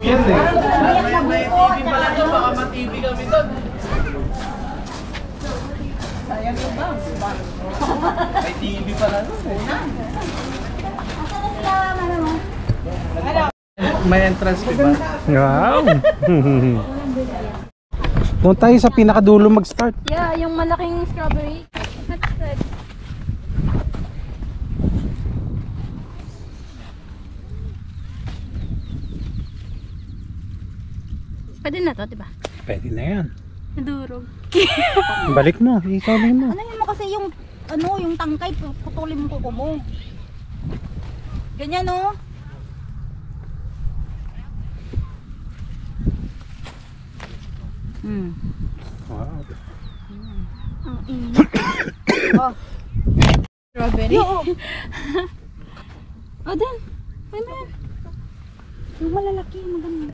Yan eh. May TV pala doon, baka ma-TV kami doon. Sayang yung bang. May TV pala doon eh. May entrance fee ba? Wow! Doon tayo sa pinakadulo mag-start. Yeah, yung malaking strawberry. That's good. Pwede na to, diba? Pwede na yan. Nadurog. Balik mo, isawin mo. Ano yun mo kasi yung yung tangkay, putulin mo kuko mo. Ganyan no? Wow. Ang init. Oh. Strawberry? Oo. Oh, din. Pwede yan. Yung malalaki, maganda.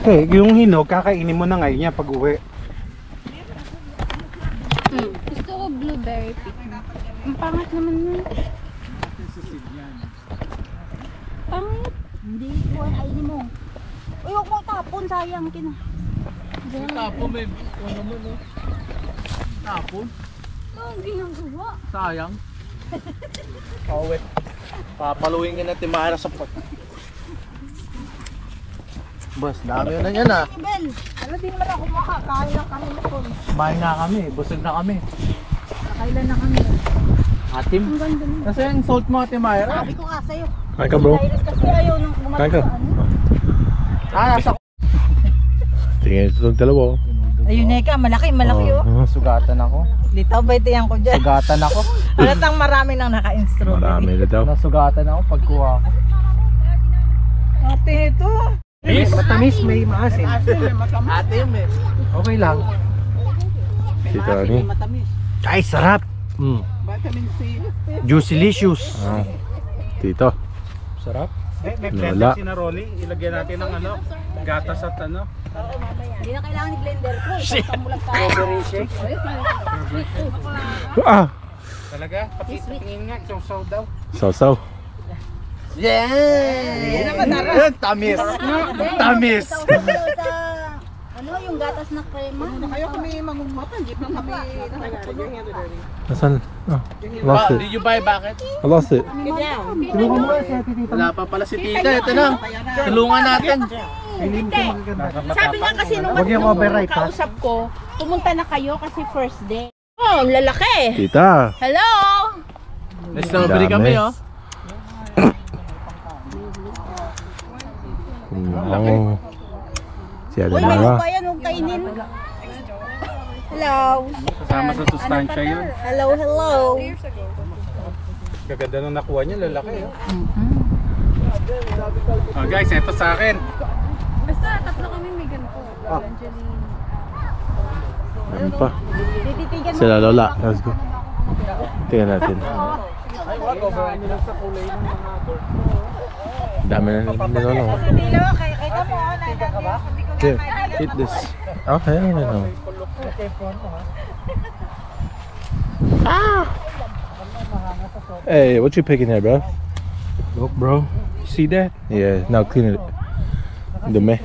Okay, yung hinog, kakainin mo na ngayon yan pag uwi. Gusto ko blueberry picnic. Ang pangat naman nun. Pangit. Hindi ko kainin mo. Uy, huwag mo tapon, sayang kina. Tapon may ano mo no? Tapon? Ang ginagawa. Sayang. Awet. Papaluin ka na timara sa pot. Boss, dami na yan ah. Bel, ano din naman ako makakain lang kami nito. Kumain na kami, busog na kami. Kailan na kami. Atim? Ang ganda nito. Kasi yung salt mo Ate Myra. Sabi ko nga sa'yo. Kain ka bro. Virus kasi ayaw nung Kain ka. Nasa Tingin ito itong dalawa. Ayun na ka, malaki oh. sugatan ako. Litaw ba ito yan ko dyan? Sugatan ako. Halatang marami nang naka-instrument. Marami na daw. Nasugatan ako pagkuha ko. Ate ito. Matamis, may maasim. Atim eh. Okay lang. Dito ni. Ay, sarap! Vitamin C. Juicylicious. Dito. Sarap. May Wala. blender si Naroli. Ilagyan natin ng ano, gatas at ano. Hindi na kailangan ni blender ko. Pamulag tayo. Strawberry shake. Ah! Talaga? Patingin nga, isaw-saw daw. Sausaw. Yeah! Tamis! Tamis! Ano yung gatas na krema? Kayo kami mangungmatan, jeep lang kami Nasaan? Ah, lost it. Did you buy bucket? I lost it. Tulungan mo si Ate Tita. Wala pa pala si Tita, ito na. Tulungan natin. Sabi nga kasi nung kausap ko, pumunta na kayo kasi first day. Oh, ang lalaki. Tita. Hello! May strawberry kami oh. Oh. Si Uy, may Adenara. lupa yan, huwag kainin. Hello. Kasama sa sustansya yun. Hello, hello. Gaganda nung nakuha niya, lalaki. Oh guys, ito sa akin. Basta tatlo kami may ganito. Angeline. Ano pa? Tititigan mo. Sila Lola. Let's go. Tingnan natin. Ay, wag, overaan nyo lang sa kulay ng mga door. Dami na ni Lola. Dilo, kita mo. Tika ka ba? Here, eat this. Okay, I know. Hey, what you picking there, bro? Look bro, you see that? Yeah, now clean it. Dumi.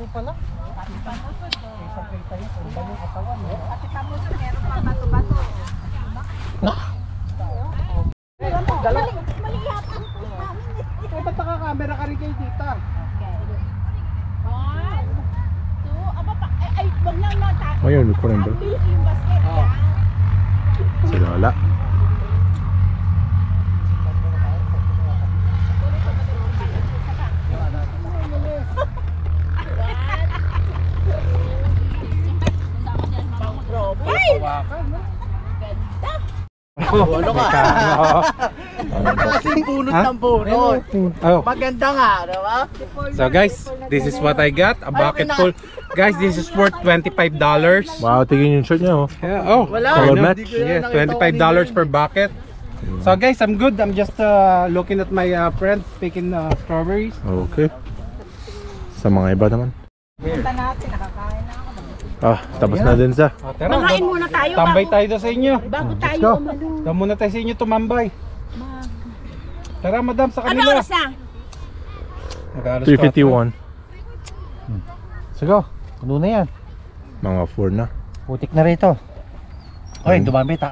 Ba't naka-camera ka rin kay Tita? Oh, you're recording, bro. Si Lola. Ano ka? Kasing bunot ng bunot. Oh. Maganda nga, diba? So guys, this is what I got. A bucket full. Guys, this is worth $25. Wow, tingin yung shirt niya oh. Yeah, oh, Wala. Color Hindi match? ko yan yes, nakita $25 per bucket. So guys, I'm good. I'm just looking at my friends picking strawberries. Okay. Sa mga iba naman. Punta natin, nakakain na ako. Ah, tapos na din sa. Oh, tara, Makain muna tayo tambay tayo doon sa inyo. bago tayo go. umalo. Doon muna tayo sa inyo tumambay. Tara madam sa Ano kanila. oras na? Mag-alas 3:51. Sige, puno na yan. Mga 4 na. Putik na rito. Oy, dumami ta.